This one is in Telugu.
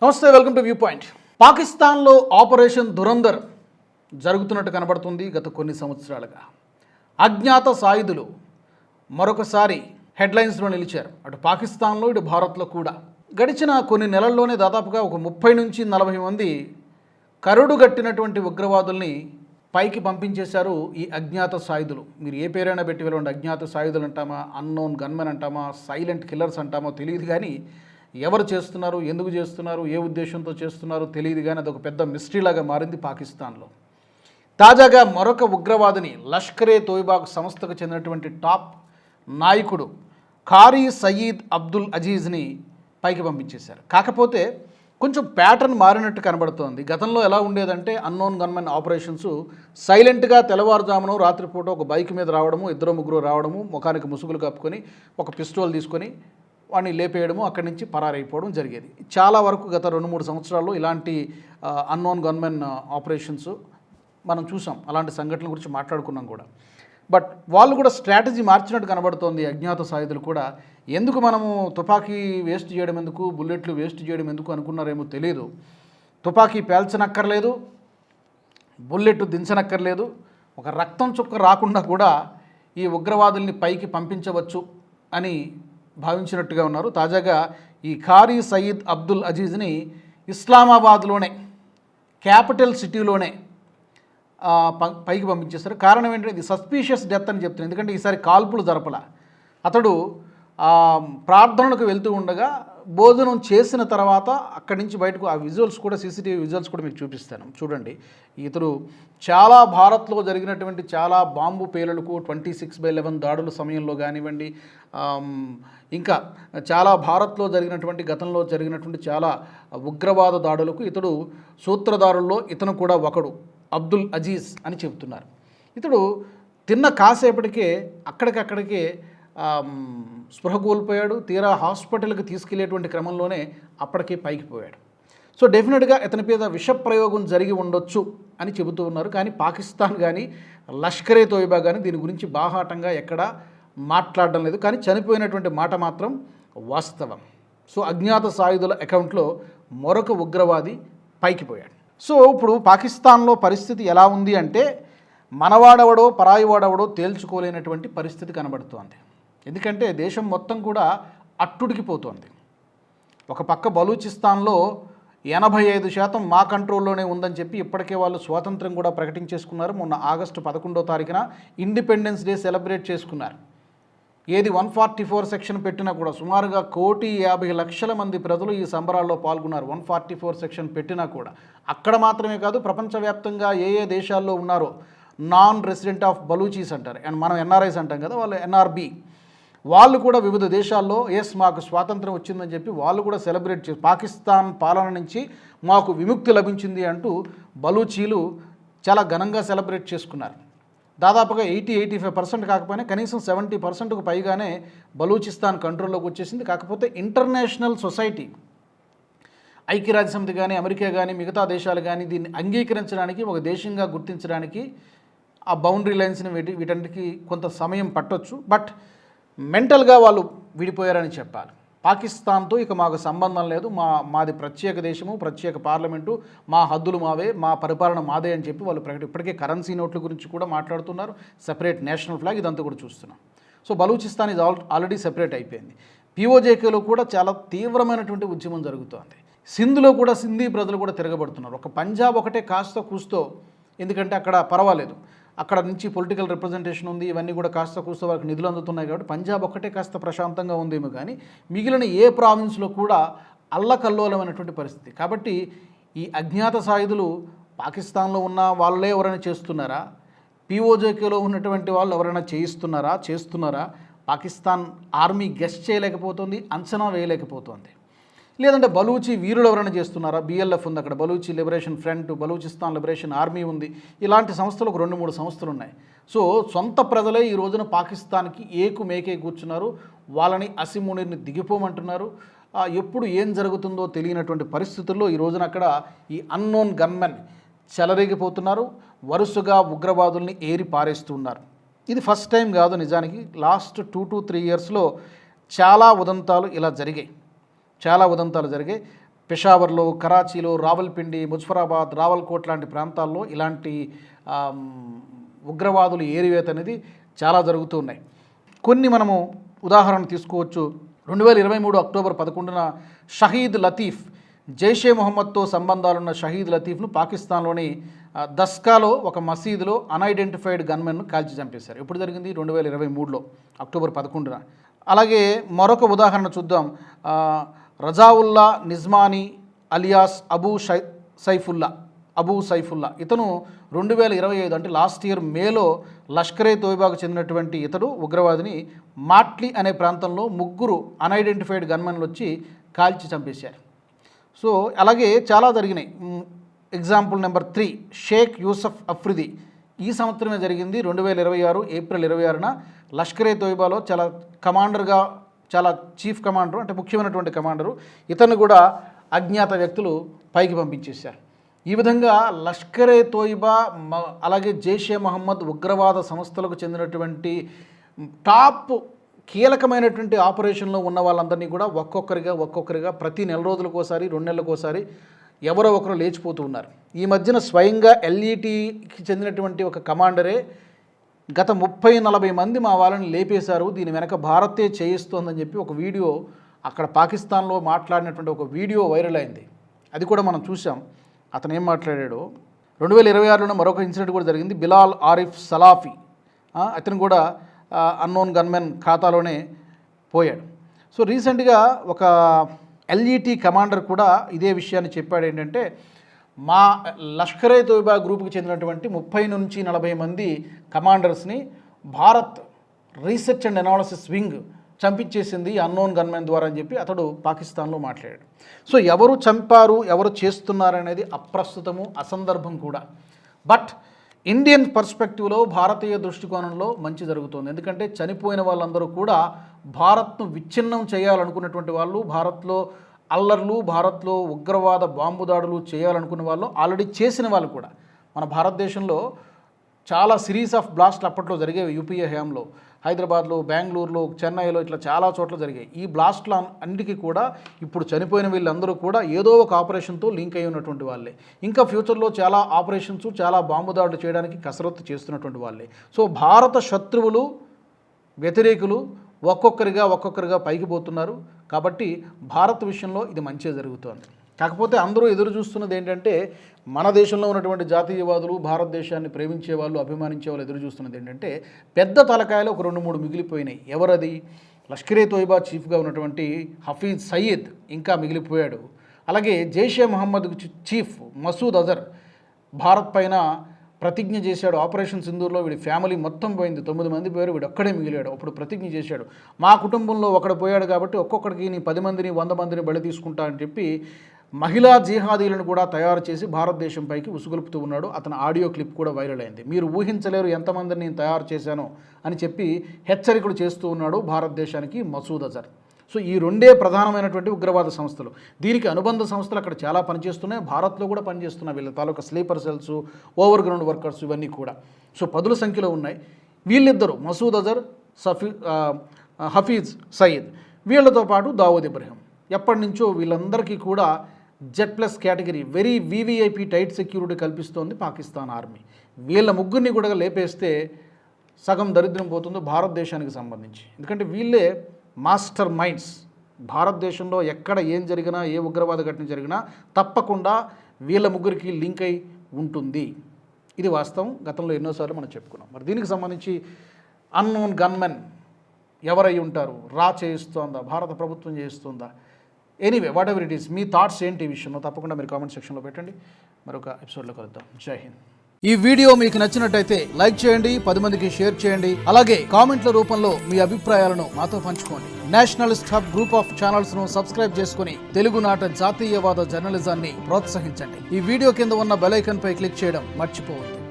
నమస్తే, వెల్కమ్ టు వ్యూ పాయింట్. పాకిస్తాన్లో ఆపరేషన్ ధురంధర్ జరుగుతున్నట్టు కనబడుతుంది గత కొన్ని సంవత్సరాలుగా. అజ్ఞాత సాయుధులు మరొకసారి హెడ్లైన్స్లో నిలిచారు. అటు పాకిస్తాన్లో ఇటు భారత్లో కూడా. గడిచిన కొన్ని నెలల్లోనే దాదాపుగా ఒక 30 నుంచి 40 మంది కరుడుగట్టినటువంటి ఉగ్రవాదుల్ని పైకి పంపించేశారు ఈ అజ్ఞాత సాయుధులు. మీరు ఏ పేరైనా పెట్టి వెళ్ళండి, అజ్ఞాత సాయుధులు అంటామా, అన్నోన్ గన్మెన్ అంటామా, సైలెంట్ కిల్లర్స్ అంటామో తెలియదు, కానీ ఎవరు చేస్తున్నారు, ఎందుకు చేస్తున్నారు, ఏ ఉద్దేశంతో చేస్తున్నారో తెలియదు, కానీ అదొక పెద్ద మిస్టరీలాగా మారింది పాకిస్తాన్లో. తాజాగా మరొక ఉగ్రవాదిని లష్కరే తోయిబాకు సంస్థకు చెందినటువంటి టాప్ నాయకుడు ఖారీ సయీద్ అబ్దుల్ అజీజ్ని పైకి పంపించేశారు. కాకపోతే కొంచెం ప్యాటర్న్ మారినట్టు కనబడుతోంది. గతంలో ఎలా ఉండేదంటే అన్నోన్ గన్మెన్ ఆపరేషన్స్ సైలెంట్గా తెల్లవారుజామున రాత్రిపూట ఒక బైక్ మీద రావడము, ఇద్దరు ముగ్గురు రావడము, ముఖానికి ముసుగులు కప్పుకొని ఒక పిస్టోల్ తీసుకొని వాడిని లేపేయడము, అక్కడి నుంచి పరారైపోవడం జరిగేది. చాలా వరకు గత 2-3 సంవత్సరాల్లో ఇలాంటి అన్నోన్ గన్మెన్ ఆపరేషన్స్ మనం చూసాం. అలాంటి సంఘటనల గురించి మాట్లాడుకున్నాం కూడా. బట్ వాళ్ళు కూడా స్ట్రాటజీ మార్చినట్టు కనబడుతోంది. అజ్ఞాత సాయుధులు కూడా ఎందుకు మనము తుపాకీ వేస్ట్ చేయడం ఎందుకు, బుల్లెట్లు వేస్ట్ చేయడం ఎందుకు అనుకున్నారేమో తెలియదు. తుపాకీ పేల్చనక్కర్లేదు, బుల్లెట్ దించనక్కర్లేదు, ఒక రక్తం చుక్క రాకుండా కూడా ఈ ఉగ్రవాదుల్ని పైకి పంపించవచ్చు అని భావించినట్టుగా ఉన్నారు. తాజాగా ఈ ఖారీ సయీద్ అబ్దుల్ అజీజ్ని ఇస్లామాబాద్లోనే, క్యాపిటల్ సిటీలోనే పైకి పంపించేస్తారు. కారణం ఏంటంటే ఇది సస్పీషియస్ డెత్ అని చెప్తున్నారు. ఎందుకంటే ఈసారి కాల్పులు జరపల. అతడు ప్రార్థనలకు వెళ్తూ ఉండగా భోజనం చేసిన తర్వాత అక్కడి నుంచి బయటకు, ఆ విజువల్స్ కూడా, సీసీటీవీ విజువల్స్ కూడా మీకు చూపిస్తాను, చూడండి. ఇతడు చాలా భారత్లో జరిగినటువంటి చాలా బాంబు పేలులకు 26/11 దాడుల సమయంలో కానివ్వండి, ఇంకా చాలా భారత్లో జరిగినటువంటి, గతంలో జరిగినటువంటి చాలా ఉగ్రవాద దాడులకు ఇతడు సూత్రధారుల్లో ఇతను కూడా ఒకడు, అబ్దుల్ అజీజ్ అని చెబుతున్నారు. ఇతడు తిన్న కాసేపటికే అక్కడికక్కడికే స్పృహ కోల్పోయాడు. తీరా హాస్పిటల్కి తీసుకెళ్లేటువంటి క్రమంలోనే అప్పటికే పైకి పోయాడు. సో డెఫినెట్గా ఇతని మీద విషప్రయోగం జరిగి ఉండొచ్చు అని చెబుతూ ఉన్నారు. కానీ పాకిస్తాన్ కానీ లష్కరే తోయిబా కానీ దీని గురించి బాహాటంగా ఎక్కడా మాట్లాడడం లేదు. కానీ చనిపోయినటువంటి మాట మాత్రం వాస్తవం. సో అజ్ఞాత సాయుధుల అకౌంట్లో మరొక ఉగ్రవాది పైకి పోయాడు. సో ఇప్పుడు పాకిస్తాన్లో పరిస్థితి ఎలా ఉంది అంటే మనవాడవడో పరాయివాడవడో తేల్చుకోలేనటువంటి పరిస్థితి కనబడుతోంది. ఎందుకంటే దేశం మొత్తం కూడా అట్టుడికిపోతోంది. ఒక పక్క బలూచిస్తాన్లో 85% మా కంట్రోల్లోనే ఉందని చెప్పి ఇప్పటికే వాళ్ళు స్వాతంత్రం కూడా ప్రకటించేసుకున్నారు. మొన్న ఆగస్టు 11వ తారీఖున ఇండిపెండెన్స్ డే సెలబ్రేట్ చేసుకున్నారు. ఏది 144 సెక్షన్ పెట్టినా కూడా సుమారుగా 1,50,00,000 మంది ప్రజలు ఈ సంబరాల్లో పాల్గొన్నారు. 144 సెక్షన్ పెట్టినా కూడా అక్కడ మాత్రమే కాదు, ప్రపంచవ్యాప్తంగా ఏ దేశాల్లో ఉన్నారో నాన్ రెసిడెంట్ ఆఫ్ బలూచీస్ అంటారు, అండ్ మనం ఎన్ఆర్ఐస్ అంటాం కదా, వాళ్ళు ఎన్ఆర్బి, వాళ్ళు కూడా వివిధ దేశాల్లో ఎస్ మాకు స్వాతంత్రం వచ్చిందని చెప్పి వాళ్ళు కూడా సెలబ్రేట్ చేసి పాకిస్తాన్ పాలన నుంచి మాకు విముక్తి లభించింది అంటూ బలూచీలు చాలా ఘనంగా సెలబ్రేట్ చేసుకున్నారు. దాదాపుగా 80-85% కాకపోయినా కనీసం 70%కు పైగానే బలూచిస్తాన్ కంట్రోల్లోకి వచ్చేసింది. కాకపోతే ఇంటర్నేషనల్ సొసైటీ, ఐక్యరాజ్యసమితి కానీ, అమెరికా కానీ, మిగతా దేశాలు కానీ దీన్ని అంగీకరించడానికి, ఒక దేశంగా గుర్తించడానికి ఆ బౌండరీ లైన్స్ని వీటన్నిటికీ కొంత సమయం పట్టొచ్చు. బట్ మెంటల్గా వాళ్ళు విడిపోయారని చెప్పాలి. పాకిస్తాన్తో ఇక మాకు సంబంధం లేదు, మాది ప్రత్యేక దేశము, ప్రత్యేక పార్లమెంటు, మా హద్దులు మావే, మా పరిపాలన మాదే అని చెప్పి వాళ్ళు ఇప్పటికే కరెన్సీ నోట్ల గురించి కూడా మాట్లాడుతున్నారు. సెపరేట్ నేషనల్ ఫ్లాగ్, ఇదంతా కూడా చూస్తున్నాం. సో బలూచిస్తాన్ ఇది ఆల్రెడీ సెపరేట్ అయిపోయింది. పిఓజేకేలో కూడా చాలా తీవ్రమైనటువంటి ఉద్యమం జరుగుతోంది. సింధ్లో కూడా సింధీ ప్రజలు కూడా తిరగబడుతున్నారు. ఒక పంజాబ్ ఒకటే కాస్త కూస్తో, ఎందుకంటే అక్కడ పర్వాలేదు, అక్కడ నుంచి పొలిటికల్ రిప్రజెంటేషన్ ఉంది, ఇవన్నీ కూడా కాస్త కూస్తో వాళ్ళకి నిధులు అందుతున్నాయి కాబట్టి పంజాబ్ ఒక్కటే కాస్త ప్రశాంతంగా ఉందేమో, కానీ మిగిలిన ఏ ప్రావిన్స్లో కూడా అల్లకల్లోలమైనటువంటి పరిస్థితి. కాబట్టి ఈ అజ్ఞాత సాయుధులు పాకిస్తాన్లో ఉన్న వాళ్ళే ఎవరైనా చేస్తున్నారా, పిఓజేకేలో ఉన్నటువంటి వాళ్ళు ఎవరైనా చేస్తున్నారా, పాకిస్తాన్ ఆర్మీ గెస్ట్ చేయలేకపోతుంది, అంచనా వేయలేకపోతుంది. లేదంటే బలూచి వీరులు ఎవరైనా చేస్తున్నారా, బిఎల్ఎఫ్ ఉంది అక్కడ, Baluchi liberation front, Balochistan liberation army ఉంది, ఇలాంటి సంస్థలు ఒక 2-3 సంస్థలు ఉన్నాయి. సో సొంత ప్రజలే ఈ రోజున పాకిస్తాన్కి మేకే కూర్చున్నారు. వాళ్ళని అసిమునిని దిగిపోమంటున్నారు. ఎప్పుడు ఏం జరుగుతుందో తెలియనటువంటి పరిస్థితుల్లో ఈ రోజున అక్కడ ఈ అన్నోన్ గన్మెన్ చెలరేగిపోతున్నారు. వరుసగా ఉగ్రవాదుల్ని ఏరి పారేస్తున్నారు. ఇది ఫస్ట్ టైం కాదు, నిజానికి లాస్ట్ 2 to 3 ఇయర్స్లో చాలా ఉదంతాలు ఇలా జరిగాయి. పెషావర్లో, కరాచీలో, రావల్పిండి, ముజఫరాబాద్, రావల్కోట్ లాంటి ప్రాంతాల్లో ఇలాంటి ఉగ్రవాదులు ఏరివేత అనేది చాలా జరుగుతూ ఉన్నాయి. కొన్ని మనము ఉదాహరణ తీసుకోవచ్చు. 2023 అక్టోబర్ 11న షహీద్ లతీఫ్, జైషే మొహమ్మద్తో సంబంధాలున్న షహీద్ లతీఫ్ను పాకిస్తాన్లోని దస్కాలో ఒక మసీదులో అన్ఐడెంటిఫైడ్ గన్మెన్ను కాల్చి చంపేశారు. ఎప్పుడు జరిగింది? 2023లో అక్టోబర్ 11న. అలాగే మరొక ఉదాహరణ చూద్దాం. రజావుల్లా నిజ్మానీ అలియాస్ అబూ సైఫుల్లా ఇతను 2025 అంటే లాస్ట్ ఇయర్ మేలో లష్కరే తోయిబాకు చెందినటువంటి ఇతడు ఉగ్రవాదిని మాట్లీ అనే ప్రాంతంలో 3 అన్ఐడెంటిఫైడ్ గన్మెన్లు వచ్చి కాల్చి చంపేశారు. సో అలాగే చాలా జరిగినాయి. Example number 3 Sheikh Yusuf Afridi. ఈ సంవత్సరమే జరిగింది. 2026 ఏప్రిల్ 26న లష్కరే తోయిబాలో చాలా చీఫ్ కమాండరు, అంటే ముఖ్యమైనటువంటి కమాండరు, ఇతను కూడా అజ్ఞాత వ్యక్తులు పైకి పంపించేశారు. ఈ విధంగా లష్కరే తోయిబా అలాగే జైషే మొహమ్మద్ ఉగ్రవాద సంస్థలకు చెందినటువంటి టాప్ కీలకమైనటువంటి ఆపరేషన్లో ఉన్న వాళ్ళందరినీ కూడా ఒక్కొక్కరిగా ప్రతి నెల రోజులకోసారి 2 నెలలకోసారి ఎవరో ఒకరు లేచిపోతూ ఉన్నారు. ఈ మధ్యన స్వయంగా ఎల్ఈటీకి చెందినటువంటి ఒక కమాండరే గత 30-40 మంది మా వాళ్ళని లేపేశారు, దీని వెనక భారతే చేయిస్తోందని చెప్పి ఒక వీడియో అక్కడ పాకిస్తాన్లో మాట్లాడినటువంటి ఒక వీడియో వైరల్ అయింది. అది కూడా మనం చూసాం. అతను ఏం మాట్లాడాడో. 2026లోనే మరొక ఇన్సిడెంట్ కూడా జరిగింది. బిలాల్ ఆరిఫ్ సలాఫీ, అతను కూడా అన్నోన్ గన్మెన్ ఖాతాలోనే పోయాడు. సో రీసెంట్గా ఒక ఎల్ఈటీ కమాండర్ కూడా ఇదే విషయాన్ని చెప్పాడు. ఏంటంటే మా లష్కరే తోయిబా గ్రూప్కి చెందినటువంటి 30 నుంచి 40 మంది కమాండర్స్ని Bharat research and analysis wing చంపించేసింది అన్నోన్ గన్మెన్ ద్వారా అని చెప్పి అతడు పాకిస్తాన్లో మాట్లాడాడు. సో ఎవరు చంపారు, ఎవరు చేస్తున్నారు అనేది అప్రస్తుతము, అసందర్భం కూడా. బట్ ఇండియన్ పర్స్పెక్టివ్లో, భారతీయ దృష్టికోణంలో మంచి జరుగుతుంది. ఎందుకంటే చనిపోయిన వాళ్ళందరూ కూడా భారత్ను విచ్ఛిన్నం చేయాలనుకున్నటువంటి వాళ్ళు, భారత్లో అల్లర్లు, భారత్లో ఉగ్రవాద బాంబు దాడులు చేయాలనుకున్న వాళ్ళు, ఆల్రెడీ చేసిన వాళ్ళు కూడా. మన భారతదేశంలో చాలా సిరీస్ ఆఫ్ బ్లాస్ట్లు అప్పట్లో జరిగేవి. యూపీఏ హయాంలో హైదరాబాద్లో, బెంగళూరులో, చెన్నైలో ఇట్లా చాలా చోట్ల జరిగాయి. ఈ బ్లాస్ట్ల అన్నిటికీ కూడా ఇప్పుడు చనిపోయిన వీళ్ళందరూ కూడా ఏదో ఒక ఆపరేషన్తో లింక్ అయి ఉన్నటువంటి వాళ్ళే. ఇంకా ఫ్యూచర్లో చాలా ఆపరేషన్స్, చాలా బాంబు దాడులు చేయడానికి కసరత్తు చేస్తున్నటువంటి వాళ్ళే. సో భారత శత్రువులు, వ్యతిరేకులు ఒక్కొక్కరిగా పైకి పోతున్నారు. కాబట్టి భారత్ విషయంలో ఇది మంచిగా జరుగుతోంది. కాకపోతే అందరూ ఎదురు చూస్తున్నది ఏంటంటే, మన దేశంలో ఉన్నటువంటి జాతీయవాదులు, భారతదేశాన్ని ప్రేమించే వాళ్ళు, అభిమానించే వాళ్ళు ఎదురు చూస్తున్నది ఏంటంటే, పెద్ద తలకాయలు ఒక 2-3 మిగిలిపోయినాయి. ఎవరది? లష్కరే తోయిబా చీఫ్గా ఉన్నటువంటి హఫీజ్ సయీద్ ఇంకా మిగిలిపోయాడు. అలాగే జైషే మొహమ్మద్ చీఫ్ మసూద్ అజర్ భారత్ పైన ప్రతిజ్ఞ చేశాడు. ఆపరేషన్ సింధూర్లో వీడి ఫ్యామిలీ మొత్తం పోయింది, 9 మంది పోయారు, వీడు ఒక్కడే మిగిలాడు. అప్పుడు ప్రతిజ్ఞ చేశాడు, మా కుటుంబంలో ఒకడు పోయాడు కాబట్టి ఒక్కొక్కడికి నీ 10 మందిని 100 మందిని బలి తీసుకుంటా అని చెప్పి మహిళా జిహాదీలను కూడా తయారు చేసి భారతదేశంపైకి ఉసుగొలుపుతూ ఉన్నాడు. అతని ఆడియో క్లిప్ కూడా వైరల్ అయింది. మీరు ఊహించలేరు ఎంతమందిని నేను తయారు చేశానో అని చెప్పి హెచ్చరికలు చేస్తూ ఉన్నాడు భారతదేశానికి మసూద్ అజర్. సో ఈ 2 ప్రధానమైనటువంటి ఉగ్రవాద సంస్థలు. దీనికి అనుబంధ సంస్థలు అక్కడ చాలా పనిచేస్తున్నాయి, భారత్లో కూడా పనిచేస్తున్నాయి. వీళ్ళ తాలూకా sleeper cells, over ground workers ఇవన్నీ కూడా. సో 10ల సంఖ్యలో ఉన్నాయి. వీళ్ళిద్దరూ మసూద్ అజర్, హఫీజ్ సయీద్, వీళ్ళతో పాటు దావూద్ ఇబ్రహీం. ఎప్పటి నుంచో వీళ్ళందరికీ కూడా Z+ category, very VVIP tight security కల్పిస్తోంది పాకిస్తాన్ ఆర్మీ. వీళ్ళ ముగ్గురిని కూడా లేపేస్తే సగం దరిద్రం పోతుందో భారతదేశానికి సంబంధించి. ఎందుకంటే వీళ్ళే మాస్టర్ మైండ్స్. భారతదేశంలో ఎక్కడ ఏం జరిగినా, ఏ ఉగ్రవాద ఘటన జరిగినా తప్పకుండా వీళ్ళ ముగ్గురికి లింక్ అయి ఉంటుంది. ఇది వాస్తవం. గతంలో ఎన్నోసార్లు మనం చెప్పుకున్నాం. మరి దీనికి సంబంధించి అన్నోన్ గన్మెన్ ఎవరై ఉంటారు? చేయిస్తోందా, భారత ప్రభుత్వం చేయిస్తుందా? Anyway, whatever it is, మీ థాట్స్ ఏంటి ఈ విషయంలో తప్పకుండా మీరు కామెంట్ సెక్షన్లో పెట్టండి. మరొక ఎపిసోడ్లో కలుద్దాం. జై హింద్. ఈ వీడియో మీకు నచ్చినట్టయితే లైక్ చేయండి, 10 మందికి షేర్ చేయండి. అలాగే కామెంట్ల రూపంలో మీ అభిప్రాయాలను మాతో పంచుకోండి. Nationalist hub group of channels ను సబ్స్క్రైబ్ చేసుకుని తెలుగునాట జాతీయవాద జర్నలిజాన్ని ప్రోత్సహించండి. ఈ వీడియో కింద ఉన్న బెల్ ఐకాన్ పై క్లిక్ చేయడం మర్చిపోవద్దు.